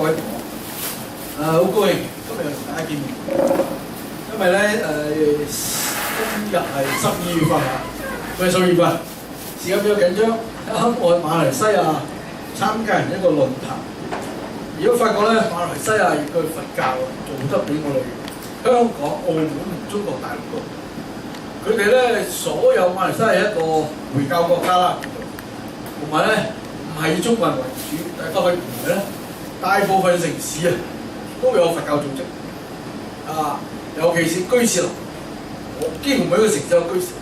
位同學，好高興今日又同大家見面。因為咧今日係12月份啊，佢係12月份，時間比較緊張。我喺馬來西亞參加人一個論壇，如果發覺咧馬來西亞嘅佛教做得比我哋香港、澳門同中國大陸多。佢哋咧所有馬來西亞係一個回教國家啦，同埋咧唔係以中國人為主，但係發覺原來咧大部分城市啊都有佛教組織啊，尤其是居士林，幾乎每個城市有居士林。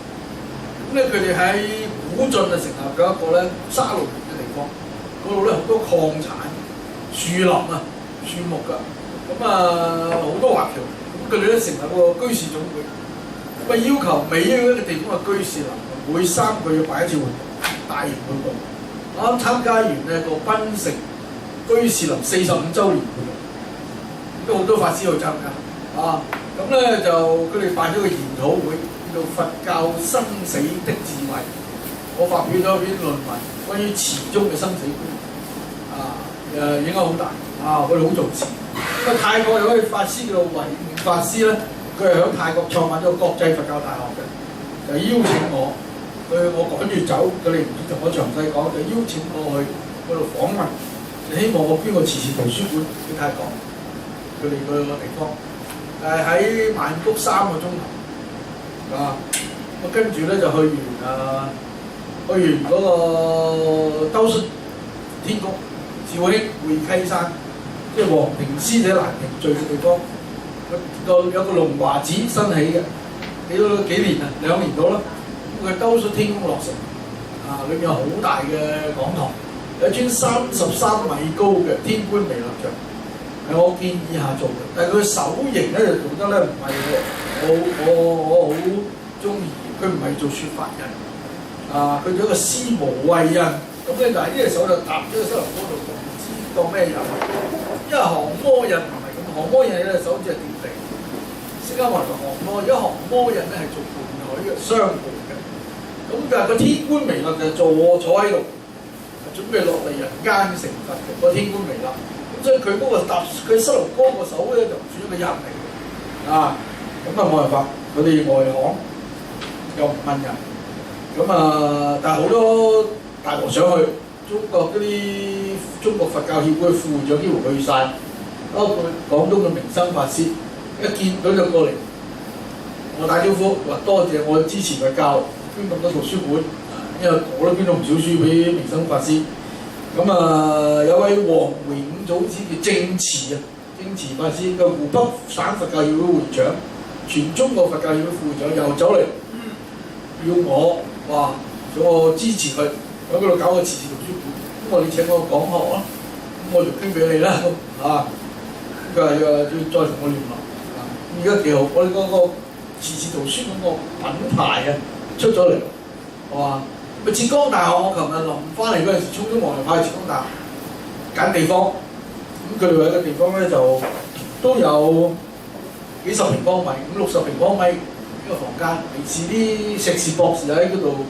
咁咧佢哋喺古晉啊成立咗一個咧沙龍嘅地方，嗰度咧好多礦產、樹林啊、樹木㗎，咁啊好多華僑，咁佢哋咧成立個居士總會。咁啊要求每一個地方嘅居士林每3個月擺一次活動，大型活動。我啱參加完呢個檳城居士林45週年活動，都好多法師去參加啊。咁咧就佢哋辦咗個研討會，叫做佛教生死的智慧。我發表咗篇論文，關於禪宗嘅生死觀啊，影響好大啊！我哋好重視。咁啊泰國有位法師叫做慧明法師咧。佢係喺泰國創辦咗個國際佛教大學嘅，就邀請我，我趕住走，佢哋唔知同我詳細講，就邀請我去嗰度訪問，就希望我邊個慈善圖書館去泰國，佢哋個地方，喺曼谷3個鐘頭，啊，咁跟住咧就去完嗰個兜率天宮、肇興會稽山，即係黃庭師者蘭亭聚嘅地方。有個龍華寺新起嘅，起咗幾年啊，2年到啦。咁佢兜率天宮落成，啊，裏面有好大嘅講堂，有一尊33米高嘅天官彌勒像，係我建議下做嘅。但係佢手型咧就做得咧唔係我好中意，佢唔係做説法人，啊，佢做一個施無畏印。咁咧但係呢隻手就搭咗個膝頭哥度，唔知當咩人，因為降魔印。降魔印咧手指係掂地，釋迦牟尼佛降魔，而家降魔印咧係做伴侶嘅雙伴嘅。咁但係個天官彌勒就坐喺度，準備落嚟人間成佛嘅個天官彌勒。咁所以佢嗰個搭佢膝頭哥個手咧就唔算一個印嚟嘅，啊，咁啊冇辦法，佢哋外行又唔問人，咁啊但係好多大和尚去，中國佛教協會副會長幾乎去晒。包括廣東嘅明生法師，一見到就過嚟，我打招呼話多謝我支持佢教，捐咁多圖書館，因為我都捐咗唔少書俾明生法師。咁有位黃梅五祖師叫證慈啊，證慈法師嘅湖北省佛教協會會長，全中國佛教協會副會長又走嚟，要我話叫我支持佢喺嗰度搞個慈善圖書館。咁我你請我講學啦，咁我就捐俾你啦，啊！佢話要再同我聯絡，而家幾好，我哋嗰個慈善圖書館個品牌啊出咗嚟，係嘛？咪浙江大學，我琴日臨翻嚟嗰陣時，匆匆忙忙派去浙江大學揀地方，咁佢哋話個地方咧就都有幾十平方米，50-60平方米一個房間，嚟自啲碩士博士喺嗰度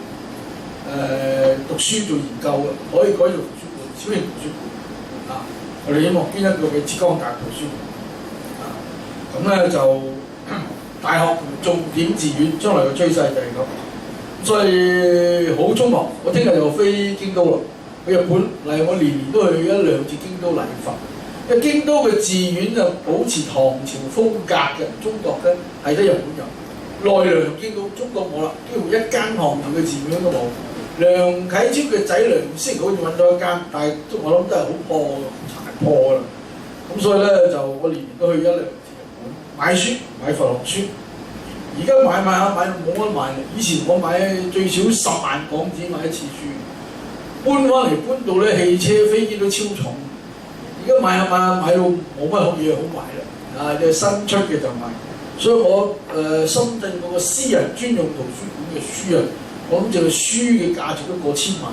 讀書做研究嘅，可以改做圖書館，小型圖書館啊！我哋希望捐一個俾浙江大學圖書館，咁咧就大學重點寺院將來嘅趨勢就係咁，所以好匆忙。我聽日就飛京都啦，去日本嚟，我年都去1-2次京都禮佛。因為京都嘅寺院就保持唐朝風格嘅，中國咧係得日本有。奈良同京都，中國冇啦，幾乎一間唐朝嘅寺院都冇。梁啟超嘅仔梁思成好似揾到一間，但係我諗都係好破啦，咁所以咧就我年都去1-2次日本買書買佛學書，而家買冇乜買。以前我買最少10萬港紙買一次書，搬翻嚟搬到咧汽車飛機都超重，而家買到冇乜好嘢好買啦，就新出嘅就買。所以我深圳嗰個私人專用圖書館嘅書啊，我諗淨係書嘅價值都過千萬，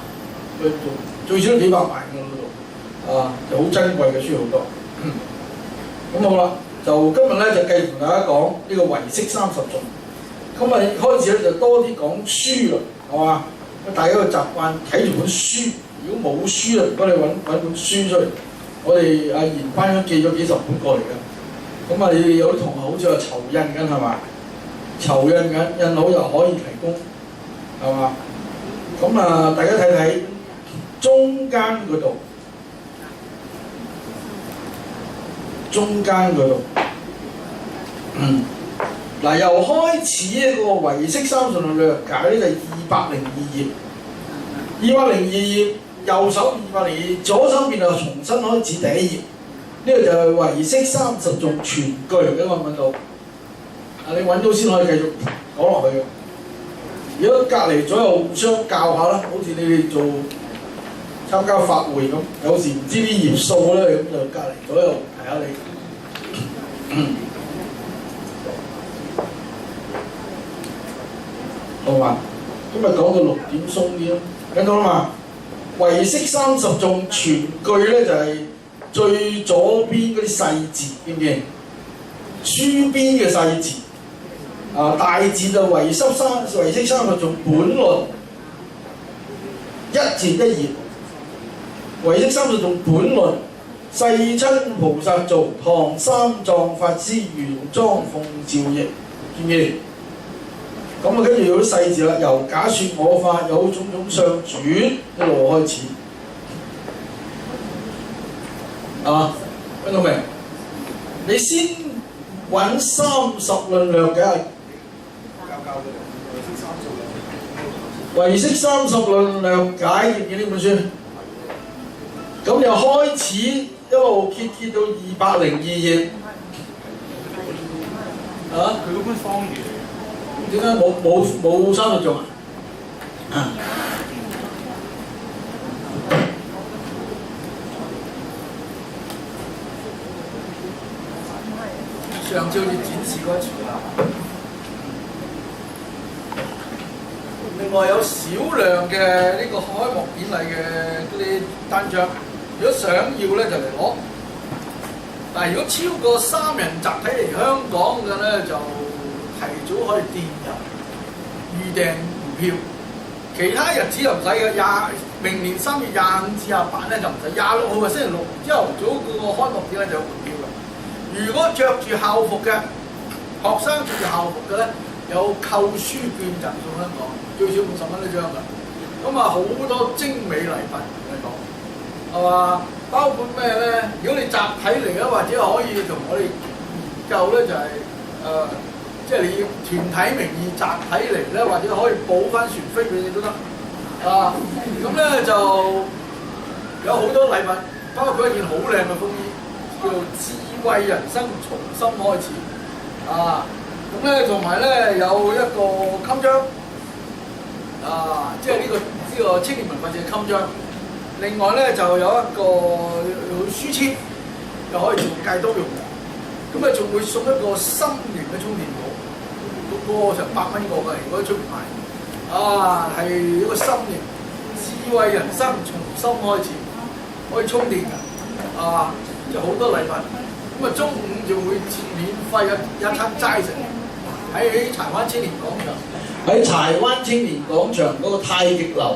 最少都幾百萬㗎嗰度。就好珍貴嘅書好多，咁好啦，就今日咧就繼續同大家講呢個唯識30頌。今日開始咧就多啲講書啦，係嘛？大家個習慣睇住本書，如果冇書啊，唔該你揾本書出嚟，我哋研班都寄咗幾十本過嚟嘅。咁啊，你哋有啲同學好似話籌印緊係嘛？籌印緊，印好又可以提供係嘛？咁啊，大家睇睇中間嗰度，嗱，由開始一個唯識三順略解咧，就202頁，右手202頁，左手邊就重新開始第一頁。呢個就係唯識30頌全句嘅，揾唔揾到？啊，你揾到先可以繼續講落去嘅。如果隔離左右互相教下啦，好似你哋做參加法會咁，有時唔知啲頁數咧，咁就隔離左右提下你。好嘛？今日講到6點鬆啲咯，聽到啦嘛？唯識30頌全句咧就係最左邊嗰啲細節，見唔見？書邊嘅細節。大字就唯識30頌本論1至1頁，唯識30頌本論世親菩薩造，唐三藏法師原裝奉詔譯，見唔見？咁啊，跟住有啲細字啦，由假説我法有種種相轉一路開始，聽到未？你先揾30論略解。唯識30論略解，見唔見呢本書？咁又開始一路揭到202頁。佢嗰本方語嚟嘅。點解冇30頌啊？上次好似展示過一次啦。另外有少量嘅呢個開幕典禮嘅嗰啲單張，如果想要咧就嚟攞。但係如果超過3人集體嚟香港嘅咧，就提早可以電郵預訂門票。其他日子就唔使嘅，明年3月25至28咧就唔使，26號係星期六朝頭早嗰個開幕典禮就有門票嘅。如果着住校服嘅學生着住校服嘅咧，有購書券贈送香港，最少50蚊一張㗎。咁啊好多精美禮品同你講，係嘛？包括咩咧？如果你集體嚟咧，或者可以同我哋研究咧，就係即係你要團體名義集體嚟咧，或者可以補翻船飛俾你都得。咁咧就有好多禮品，包括一件好靚嘅風衣，叫做智慧人生重新開始。咁咧同埋咧有一個襟章，即係呢個青年文化節嘅襟章。另外咧就有一個書籤，又可以做戒刀用嘅。咁啊仲會送一個心聯嘅充電寶，個成100蚊個嘅，如果出唔賣。係一個心聯，智慧人生重新開始，可以充電嘅。就好多禮品。咁啊中午就會免費一餐齋食，喺柴灣青年廣場。喺柴灣青年廣場嗰個太極樓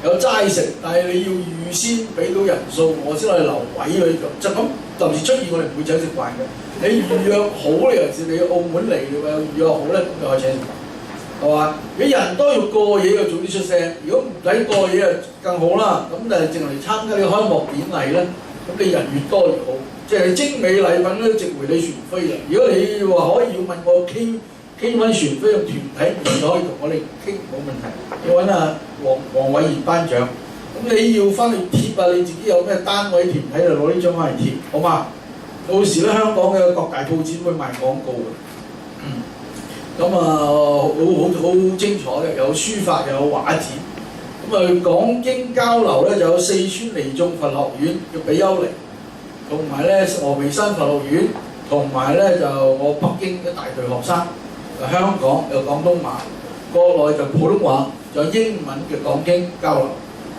有齋食，但係你要預先俾到人數，我先可以留位去做。就咁臨時出現，我哋唔會請食飯嘅。你預約好咧，尤其是你澳門嚟嘅話，預約好咧，咁就可以請食飯，係嘛？如果人多要過夜，就早啲出聲；如果唔使過夜，就更好啦。咁就淨係嚟參加你開幕典禮咧，咁你人越多越好。即係精美禮品咧，值回你船飛嘅。如果你話可以要問我傾翻船飛嘅團體，你可以同我哋傾冇問題。要揾阿黃偉賢班長，咁你要翻去貼啊，你自己有咩單位團體就攞呢張翻嚟貼，好嘛？到時咧香港嘅各大報紙會賣廣告嘅。咁好精彩嘅，有書法又有畫展。咁講經交流咧就有四川離眾佛學院嘅比丘尼，同埋咧峨眉山佛學院，同埋咧就我北京一大隊學生。香港有廣東話，國內就普通話，仲有英文嘅講經交流。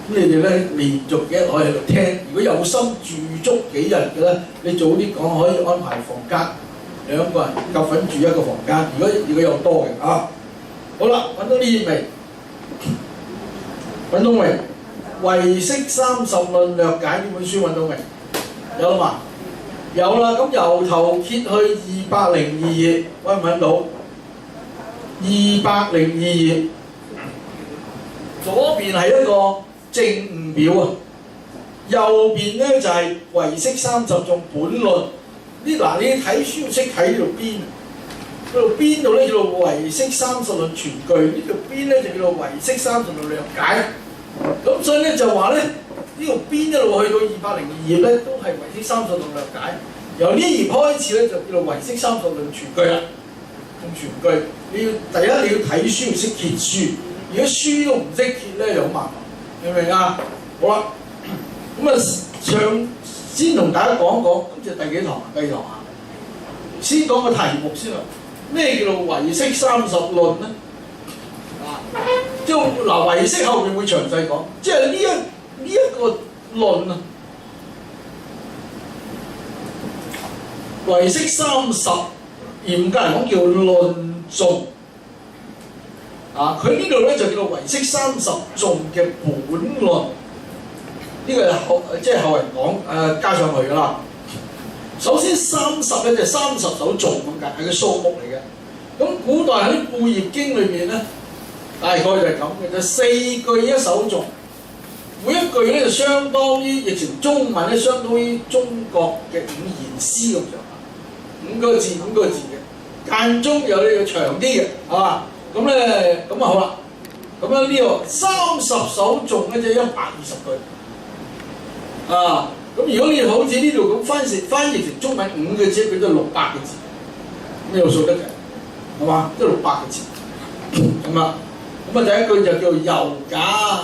咁你哋咧連續幾日可以喺度聽，如果有心住足幾日嘅咧，你早啲講可以安排房間，2個人夾份住一個房間。如果有多嘅好啦，揾到呢頁未？揾到未？唯識30論略解呢本書揾到未？有啦嘛？有啦，咁由頭揭去202頁，揾唔揾到？202頁，左邊係一個正誤表啊，右邊咧就係、是、唯識30頌本論。你睇書要識睇呢度邊啊？呢度邊度咧叫做唯識30論全句，呢條邊咧就叫做唯識30論略解。咁所以咧就話咧，呢條邊一路去到202頁咧，都係唯識30論略解。由呢頁開始咧就叫做唯識30論全句啦，用全句。你要第一你要睇書要識揭書，如果書都唔識揭咧就好麻煩，明唔明啊？好啦，咁啊先同大家講一講，今次第幾堂啊？第二堂啊？先講個題目先啦。咩叫做唯識30論咧？即係嗱，唯識後面會詳細講，即係呢一個論啊。唯識30嚴格嚟講叫論頌啊，佢呢度咧就叫做唯識30頌嘅本論。呢個係即係後人講加上去㗎啦。首先30咧就係30首頌咁解，係個數目嚟嘅。咁古代喺《貝葉經》裏邊咧，大概就係咁嘅，就4句一首頌，每一句咧就相當於譯成中文咧，相當於中國嘅5言詩咁上下，5個字5個字嘅，間中有呢個長啲嘅，係嘛？咁咧咁啊好啦，咁樣呢個30首頌咧即係120句，啊！咁如果你好似呢度咁翻譯成中文5個字，佢都係600個字，咁有數得嘅，係嘛？都係600個字，咁啊，咁啊第一句就叫做由假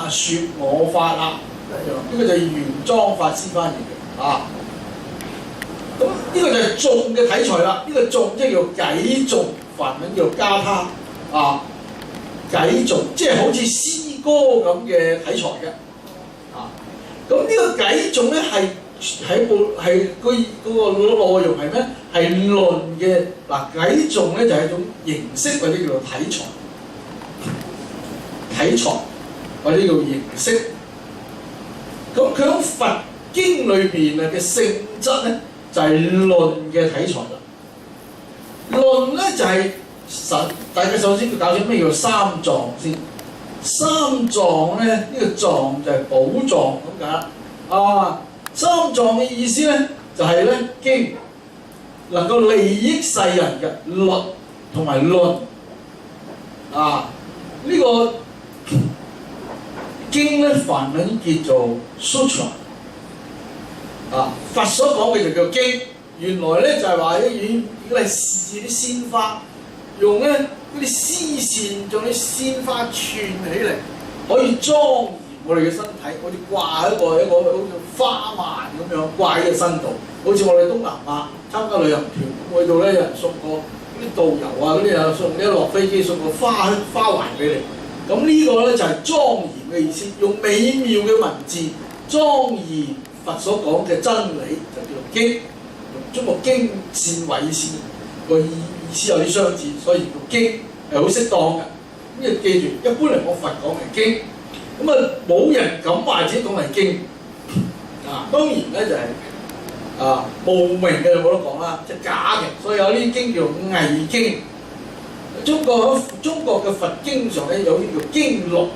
説我法啦，呢個就係玄奘法師翻譯嘅，啊，咁呢個就係頌嘅體裁啦，呢個頌即係叫偈頌，梵文叫做加他，啊，偈頌即係好似詩歌咁嘅體裁嘅。咁呢個偈頌咧係佢嗰個內容係咩？係論嘅嗱，偈頌咧就係一種形式或者叫做體裁或者叫形式。咁佢喺佛經裏邊啊嘅性質咧就係論嘅體裁啦。論咧就係大家首先要搞清咩叫三藏先。三藏咧，呢個藏就係寶藏咁解啦。啊，三藏嘅意思咧就係咧經能夠利益世人嘅律同埋論。啊，呢個經咧梵文叫做 sutra。啊，佛所講嘅就叫經。原來咧就係話如果係試啲鮮花，用咧嗰啲絲線將啲鮮花串起嚟，可以莊嚴我哋嘅身體，好似掛一個好似花環咁樣掛喺個身度。好似我哋東南亞參加旅行團，去到咧有人送個啲導遊啊嗰啲啊送一落飛機送個花環俾你。咁呢個咧就係莊嚴嘅意思，用美妙嘅文字莊嚴佛所講嘅真理，就叫做經。用中國經線為線個意思有啲相似，所以叫經係好適當嘅。咁你記住，一般嚟講佛講係經，咁啊冇人敢話自己講係經。啊，當然咧就係無名嘅就冇得講啦，即係假嘅。所以有啲經叫偽經。中國嘅佛經上咧有啲叫經錄。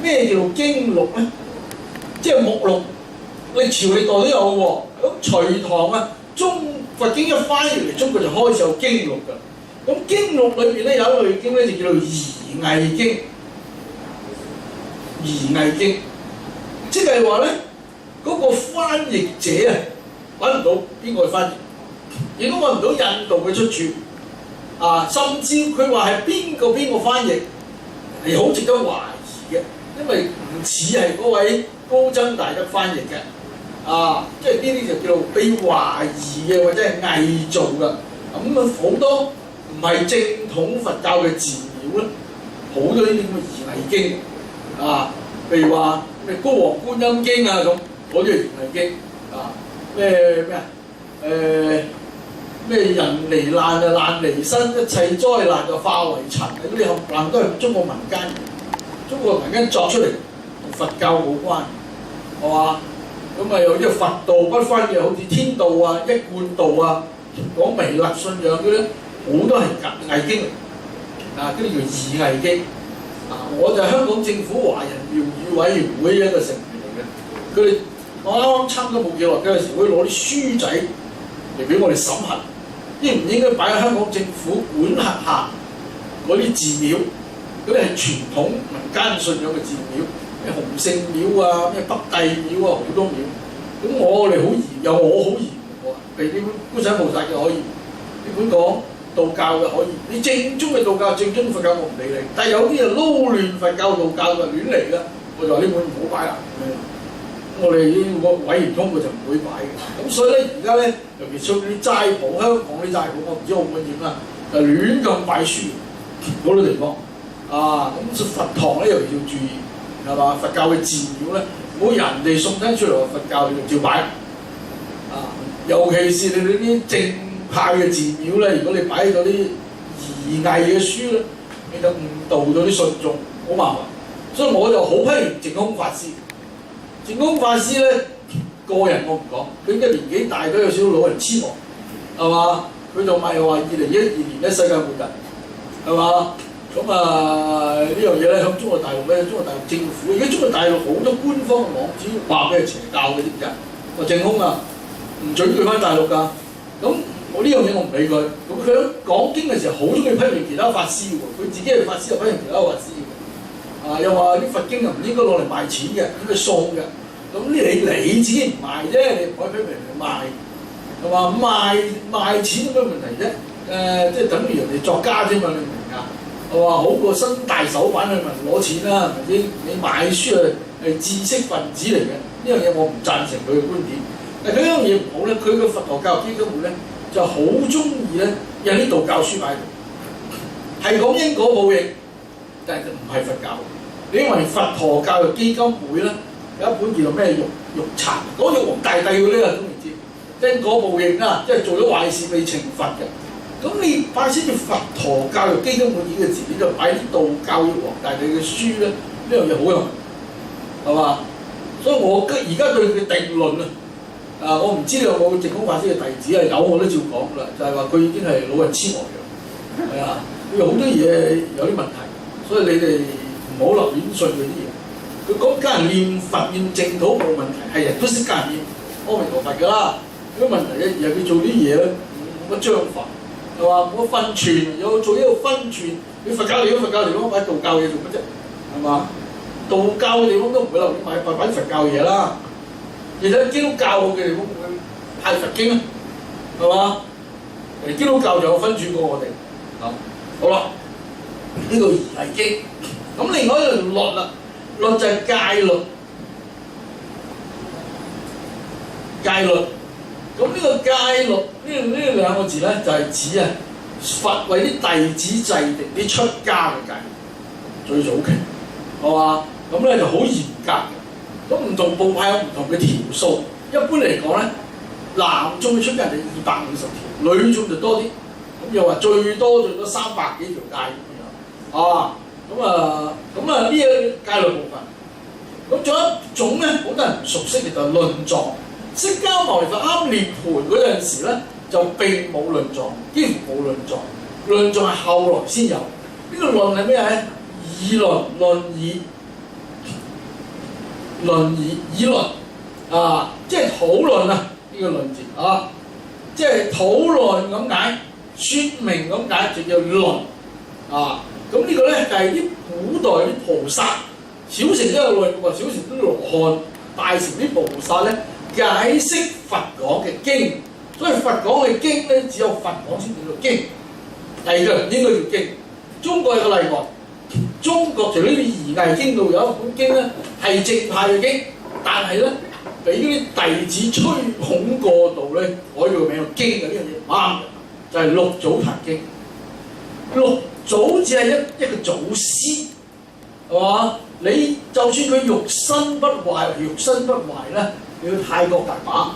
咩叫經錄咧？即係目錄，歷朝歷代都有喎。咁隋唐啊，佛經一翻譯嚟中國就開始有經錄㗎。咁經錄裏邊咧有一類經咧就叫做疑偽經。疑偽經，即係話咧嗰個翻譯者啊揾唔到邊個去翻譯，亦都揾唔到印度嘅出處。啊，甚至佢話係邊個翻譯係好值得懷疑嘅，因為唔似係嗰位高僧大德翻譯嘅。啊，即係呢啲就叫做被懷疑嘅或者係偽造嘅。咁啊好多唔係正統佛教嘅寺廟咧，好多呢啲咁嘅疑偽經。啊，譬如話咩高王觀音經啊咁，嗰啲係疑偽經。啊，咩人離難就難離身，一切災難就化為塵。嗰啲冚唪唥都係中國民間作出嚟，同佛教冇關，係嘛？咁啊有啲佛道不分嘅，好似天道啊、一貫道啊，講彌勒信仰嗰啲，好多係偽經嚟，啊嗰啲叫異偽經。啊，我就係香港政府華人廟宇委員會一個成員嚟嘅，佢哋我啱啱參加冇幾耐嗰陣時，會攞啲書仔嚟俾我哋審核，應唔應該擺喺香港政府管轄下嗰啲寺廟？嗰啲係傳統民間信仰嘅寺廟，咩洪聖廟啊、咩北帝廟啊，好多廟。咁我哋好嚴，有我好嚴喎。譬如呢本觀世菩薩嘅可以，呢本講道教嘅可以。你正宗嘅道教、正宗佛教我唔理你，但係有啲係撈亂佛教、道教嘅亂嚟嘅，我就話呢本唔好擺啦。我哋呢個委員通過就唔會擺嘅。咁所以咧，而家咧，尤其出啲齋鋪，香港啲齋鋪，我唔知澳門點啦，就亂咁擺書好多地方。啊，咁佛堂咧又要注意，係嘛？佛教嘅寺廟咧，唔好人哋送親出嚟話佛教，你就照擺。啊，尤其是你哋啲正派嘅寺廟咧，如果你擺咗啲異偽嘅書咧，你就誤導咗啲信眾，好麻煩。所以我就好批評淨空法師。淨空法師咧，個人我唔講，佢嘅年紀大都有少少老人痴呆，係嘛？佢就咪話2012年咧世界末日，係嘛？咁呢樣嘢咧，響中國大陸咧，中國大陸政府而家中國大陸好多官方嘅網址話佢係邪教嘅，知唔知啊？話淨空啊，唔準佢翻大陸㗎。咁我呢樣嘢我唔理佢。咁佢喺講經嘅時候，好中意批評其他法師喎。佢自己係法師又批評其他法師嘅。啊，又話啲佛經又唔應該攞嚟賣錢嘅，應該送嘅。咁你自己唔賣啫，你唔可以批評人哋賣。係嘛？賣錢有咩問題啫？即係等於人哋作家啫嘛，你明唔明啊？我話好過伸大手板去問攞錢啦，係咪先？你買書係知識分子嚟嘅，呢樣嘢我唔贊成佢嘅觀點。但係佢一樣嘢唔好咧，佢個佛陀教育基金會咧就好中意咧印啲道教書擺度，係講因果報應，但係就唔係佛教。你因為佛陀教育基金會咧有一本叫做咩玉讖，講玉皇大帝嗰啲啊，都唔知因果報應啊，即係做咗壞事被懲罰嘅。咁你擺先叫佛陀教育基金會呢個字，你就擺啲道教玉皇大帝嘅書咧，呢樣嘢好有問題，係嘛？所以我而家對佢嘅定論啊，我唔知你有冇淨空法師嘅弟子啊？有我都照講啦，就係話佢已經係老人痴呆嘅，係啊，佢有好多嘢有啲問題，所以你哋唔好立亂信佢啲嘢。佢講家人念佛念淨土冇問題，係人都識家人念阿彌陀佛㗎啦。咁問題咧，而係佢做啲嘢咧冇乜章法。係嘛？我分傳有做呢個分傳，你佛教地方擺道教嘢做乜啫？係嘛？道教嘅地方都唔會留意擺佛教嘢啦。而且基督教嘅地方會派佛經啊，係嘛？基督教就有分傳過我哋。好啦，呢個係經。咁另外一樣律啦，律就係戒律。戒律。咁呢個戒律呢兩個字咧，就係指啊佛為啲弟子制定啲出家嘅戒律，最早期係嘛？咁咧就好嚴格嘅。咁唔同部派有唔同嘅條數。一般嚟講咧，男眾嘅出家就250條，女眾就多啲。咁又話最多300幾條戒咁樣。咁呢個戒律部分。咁仲有一種咧，好多人唔熟悉嘅就係論藏。釋迦牟尼佛啱涅槃嗰陣時咧，就並冇論藏，幾乎冇論藏。論藏係後來先有。呢個論係咩咧？議論議論啊，即係討論啊！呢個論字啊，即係討論咁解，説明咁解，就叫論啊。咁呢個咧就係啲古代啲菩薩，小乘都有論喎，小乘都羅漢，大乘啲菩薩咧。解釋佛講嘅經，所以佛講嘅經咧，只有佛講先叫做經。第二個應該叫經。中國有個例外，中國除呢啲異偽經度有一本經咧係正派嘅經，但係咧俾啲弟子吹捧過度咧，改咗個名叫經嘅呢樣嘢唔啱，就係六祖壇經。六祖只係一個祖師，係嘛？你就算佢肉身不壞咧。你去泰國大把，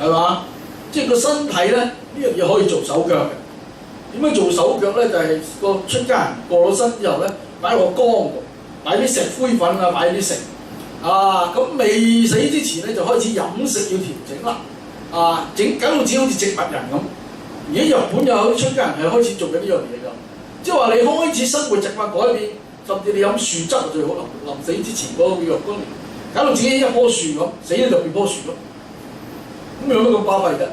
係嘛？即係個身體咧，呢樣嘢可以做手腳嘅。點樣做手腳咧？就係個出家人過咗身之後咧，擺落個缸度，擺啲石灰粉啊，擺啲食。咁未死之前咧就開始飲食要調整啦，搞到自己好似植物人咁。而家日本有啲出家人係開始做緊呢樣嘢㗎，即係話你開始生活習慣改變，甚至你飲樹汁就最好，臨死之前嗰個若干年，搞到自己一棵樹咁，死咗就變棵樹咯。咁有乜咁巴閉啫？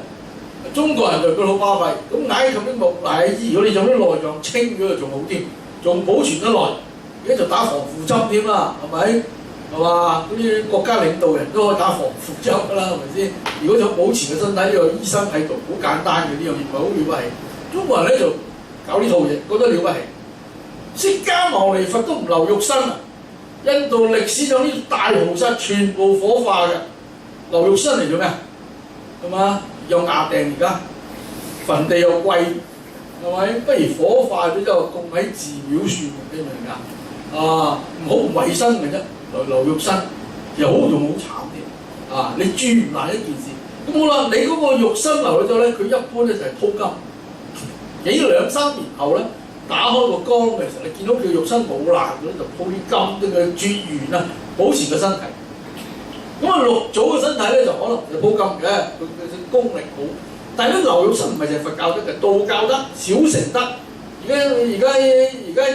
中國人就佢好巴閉，咁埃及啲木乃伊，如果你用啲內臟清咗就仲好添，仲保存得耐。而家就打防腐針添啦，係咪？係嘛？嗰啲國家領導人都可以打防腐針㗎啦，係咪先？如果想保持個身體，呢個醫生喺度，好簡單嘅呢樣嘢，唔係好了不起。中國人咧就搞呢套嘢，覺得了不起。釋迦牟尼佛都唔留肉身啊！印度歷史上啲大菩薩全部火化嘅，留肉身嚟做咩？係嘛？有壓病而家，墳地又貴，係咪？不如火化咗之後供喺寺廟算，你明唔明啊？唔好唔衞生嘅啫，留肉身，其實好仲好慘啲。你住唔爛一件事。咁好啦，你嗰個肉身留咗咧，佢一般咧就係鋪金。幾兩三年後咧，打開個缸嘅時候，你見到佢肉身冇爛嗰就鋪啲金，等佢絕緣啊，保持個身體。咁六祖嘅身體咧就可能係鋪金嘅，佢功力好。但係咧留肉身唔係淨係佛教得嘅，道教得，小乘得。而家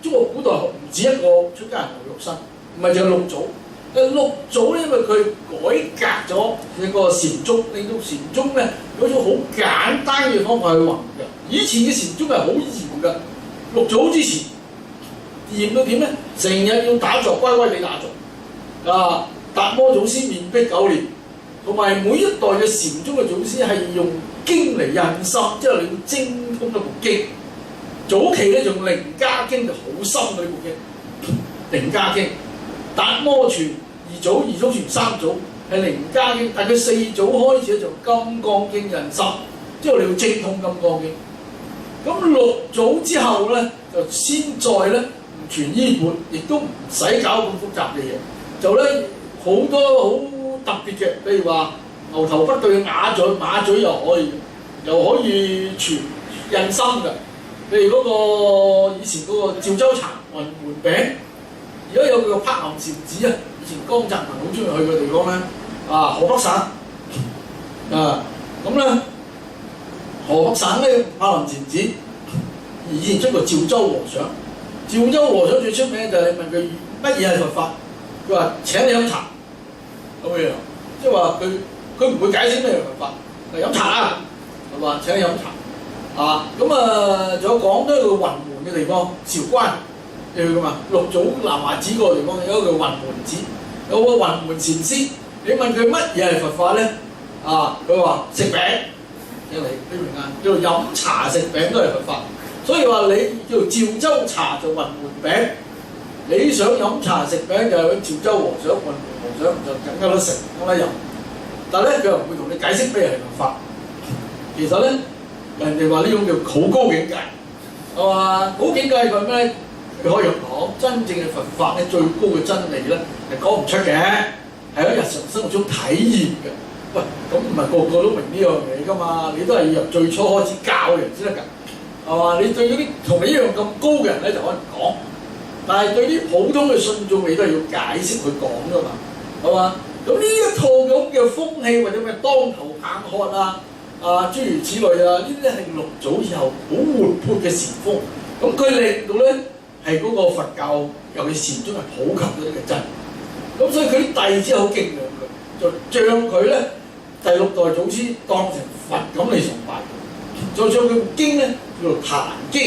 中國古代唔止一個出家人留肉身，唔係淨係六祖。六祖咧，因為佢改革咗呢個禪宗，令到禪宗咧有種好簡單嘅方法去弘嘅。以前嘅禪宗係好嚴嘅，六祖之前嚴到點咧？成日要打坐，乖乖地打坐。達摩祖師面壁9年，同埋每一代嘅禪宗嘅祖師係用經嚟印心，即係你要精通一部經。早期咧用《楞伽經》就好深嘅呢部經，《楞伽經》達摩傳二祖傳三祖係《楞伽經》，但係佢四祖開始就《金剛經》印心，之後你要精通《金剛經》。咁六祖之後咧就先再咧唔傳衣缽，亦都唔使搞咁複雜嘅嘢，就咧好多好特別嘅，譬如話牛頭不對馬嘴又可以傳印心嘅。譬如嗰個以前嗰個趙州茶雲門餅，而家有個柏林禪寺啊，以前江澤民好中意去嘅地方咧，河北省咁咧，河北省咧柏林禪寺以前出過趙州和尚，趙州和尚最出名就係問佢乜嘢係佛法，佢話請你飲茶咁樣，即係話佢唔會解釋咩係佛法，飲茶啦，係嘛？請你飲茶。仲有廣州一個雲門嘅地方，韶關你去噶嘛？六祖南華寺嗰個地方有一個叫雲門寺，有個雲門禪師，你問佢乜嘢係佛法咧？佢話食餅，你明啊？叫做飲茶食餅都係佛法，所以話你叫做趙州茶就雲門餅，你想飲茶食餅就係揾趙州和尚、雲門和尚就更加得食，更加飲。但係咧佢又唔會同你解釋咩係佛法，其實咧。人哋話呢種叫好高境界，係嘛？好境界係咩？佢可以講真正嘅佛法咧，最高嘅真理咧係講唔出嘅，係喺日常生活中體驗嘅。喂，咁唔係個個都明呢樣嘢㗎嘛？你都係由最初開始教人先得㗎，係嘛？你對嗰啲同你一樣咁高嘅人咧就可能講，但係對啲普通嘅信眾你都係要解釋佢講㗎嘛，係嘛？咁呢一套咁嘅風氣或者咩當頭棒喝諸如此類呢啲係六祖以後好活潑嘅禪風，咁佢令到咧係嗰個佛教尤其禪宗係普及咗呢個真，咁所以佢啲弟子好敬仰佢，就將佢咧第六代祖師當成佛咁嚟崇拜，再將佢部經咧叫做《壇經》，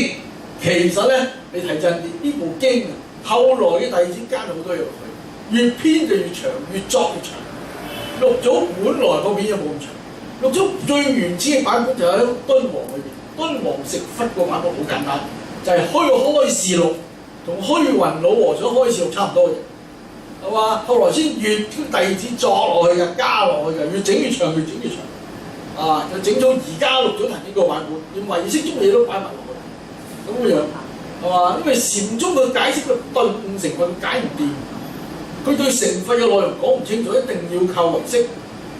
其實咧你睇真啲呢部經啊，後來嘅弟子加咗好多嘢落去，越編就越長，越作越長。六祖本來個片就冇咁長。六祖最原始嘅版本就喺敦煌裏邊，敦煌石窟個版本好簡單，就係開示錄同虛雲老和尚開示錄差唔多嘅，係嘛？後來先越啲弟子作落去嘅，加落去嘅，越整越長，越整越長，就整咗而家六祖壇經個版本，連唯識宗嘢都擺埋落去，咁樣係嘛？因為禪宗佢解釋佢頓悟成佛解唔掂，佢對成佛嘅內容講唔清楚，一定要靠唯識。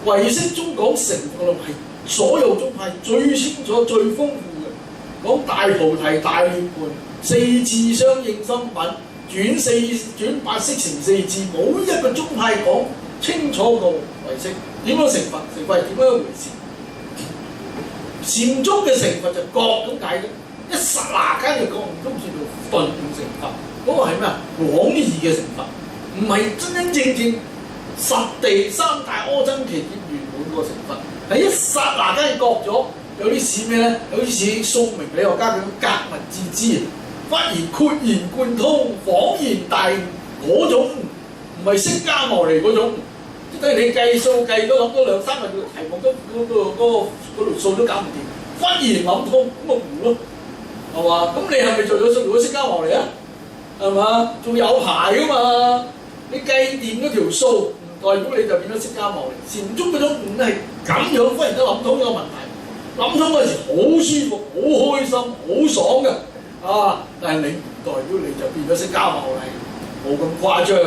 唯識中講成佛論係所有宗派最清楚、最豐富嘅，講大菩提、大涅槃、四智相應心品、轉八識成四字，冇一個宗派講清楚個唯識點樣成佛，成佛係點樣一回事。禪宗嘅成佛就覺咁解嘅，一剎那間嘅覺唔都叫做頓成佛，嗰、那個係咩啊？廣義嘅成佛，唔係真正實地三大阿僧祇劫圓滿個成佛，係一剎那間覺咗，有啲似咩咧？有啲似宋明理學家嗰種格物致知，忽然豁然貫通，恍然大悟嗰種，唔係釋迦牟尼嗰種。即係你計數計咗諗多2-3日嘅題目，嗰條數都搞唔掂，忽然諗通咁咪糊咯，係嘛？咁你係咪做咗釋迦牟尼啊？係嘛？仲有排噶嘛？你計掂嗰條數，唔代表你就變咗釋迦牟尼。禪宗嗰種悟係咁樣，忽然間諗通呢個問題，諗通嗰陣時好舒服、好開心、好爽嘅啊！但係你唔代表你就變咗釋迦牟尼，冇咁誇張。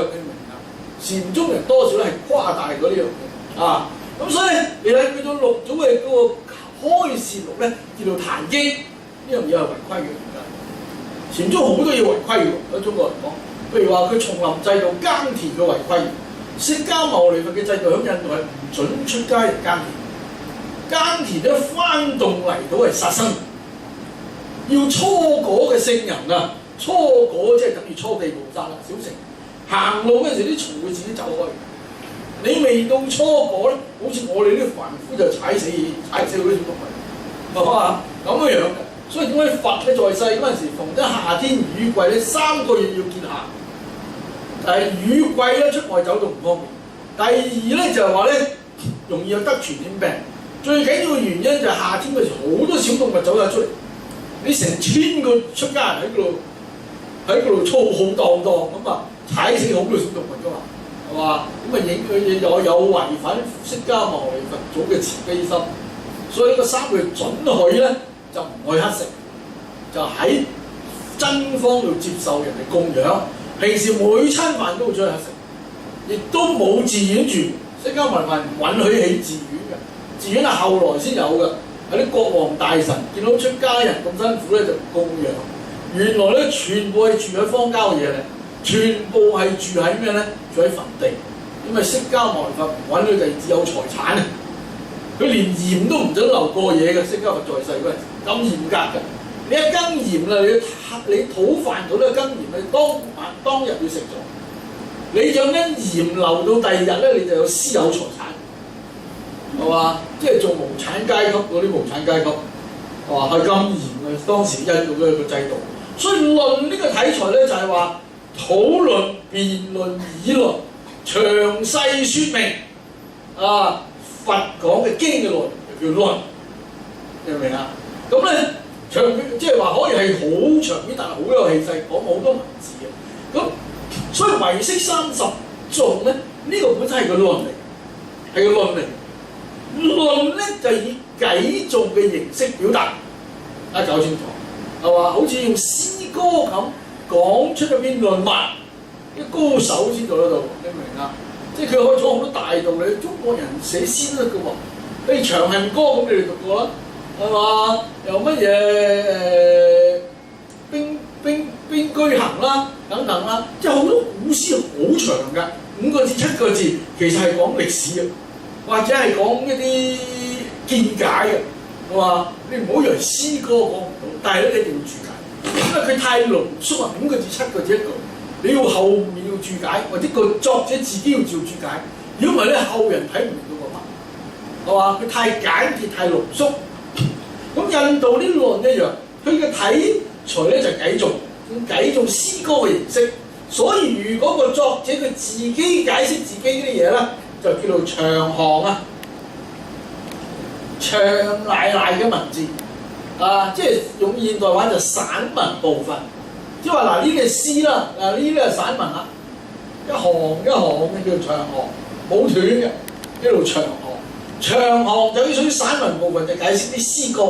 禪宗人多少係誇大咗呢樣嘢啊！咁所以你睇佢種六祖嘅嗰個開示錄咧，叫做《壇經》，呢樣嘢係違規嘅。禪宗好多嘢違規嘅，喺中國嚟講，譬如話佢叢林制度耕田嘅違規，釋迦牟尼佛嘅制度喺印度係唔準出家人耕田，耕田咧翻動泥土係殺生，要初果嘅聖人啊，初果即係等於初地菩薩啦，小乘。行路嗰陣時啲蟲會自己走開，你未到初果咧，好似我哋啲凡夫就踩死嗰啲小動物，係嘛？咁樣嘅。所以點解佛咧在世嗰陣時，逢得夏天雨季咧3個月要見客，但係雨季咧出外走動唔方便。第二咧就係話咧容易有得傳染病，最緊要嘅原因就係夏天嗰時好多小動物走晒出嚟，你成千個出家人喺嗰度粗浩蕩蕩咁啊！踩死好多小動物㗎嘛，係嘛？咁啊影佢有違反釋迦牟尼佛祖嘅慈悲心，所以呢個3個月準許咧就唔可以乞食，就喺真方度接受人哋供養。平時每餐飯都會出去乞食，亦都冇寺院住。釋迦牟尼佛唔允許起寺院嘅，寺院係後來先有嘅。有啲國王大臣見到出家人咁辛苦咧，就供養。原來咧全部係住喺荒郊野咧。全部係住喺咩咧？住喺墳地，因為釋迦牟尼佛唔允許佢哋自有財產啊！佢連鹽都唔准留過夜嘅，釋迦佛在世嗰陣時咁嚴格嘅。你一羹鹽啦，你討飯度咧羹鹽，你當日要食咗。你將啲鹽留到第2日咧，你就有私有財產，係嘛？即係做無產階級嗰啲無產階級，係嘛？係咁嚴嘅當時印度嘅個制度。所以論呢個題材咧，就係話。討論、辯論、議論，詳細説明啊！佛講嘅經嘅內容就叫論，明唔明啊？咁咧長篇即係話可以係好長篇，但係好有氣勢，講好多文字嘅。咁所以唯識30頌咧，呢個本身係個論嚟，係個論嚟。論咧就以偈頌嘅形式表達，大家搞清楚係嘛？好似用詩歌咁。講出一篇論文，啲高手先做得到，你明唔明啊？即係佢可以講好多大道理，中國人寫詩都得嘅喎。譬如《長恨歌》咁，你哋讀過啦，係嘛？又乜嘢兵居行啦，等等啦，即係好多古詩好長㗎，5個字、7個字，其實係講歷史嘅，或者係講一啲見解嘅，係嘛？你唔好以為詩歌講唔到，但係咧你一定要注解。因為佢太濃縮啊，5個字、7個字一句，你要後面要注解，或者個作者自己要照注解。如果唔係咧，後人睇唔明到個乜，係嘛？佢太簡潔、太濃縮。咁印度啲論一樣，佢嘅體裁咧就係偈頌，用偈頌詩歌嘅形式。所以如果個作者佢自己解釋自己啲嘢咧，就叫做長行啊，長賴賴嘅文字。即係用現代話就散文部分，即係話嗱呢啲係詩啦，呢啲係散文啦，一行一行嘅叫長行，冇斷嘅，一路長行。長行就屬於散文部分，就解釋啲詩歌。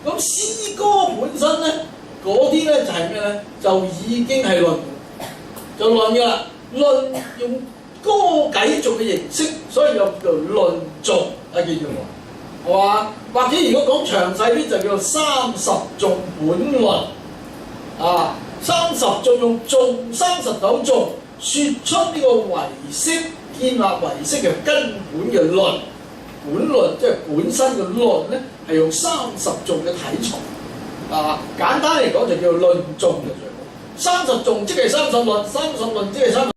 咁詩歌本身咧，嗰啲咧就係咩咧？就已經係論，就論㗎啦。論用歌偈頌嘅形式，所以又叫做論頌啊，叫做。係嘛？或者如果講詳細啲，就叫做30頌本論啊。30仲用頌39頌説出呢個唯識，建立唯識嘅根本嘅論。本論即係本身嘅論咧，係用30頌嘅體裁。簡單嚟講就叫論頌嘅。30頌即係30論，30論即係30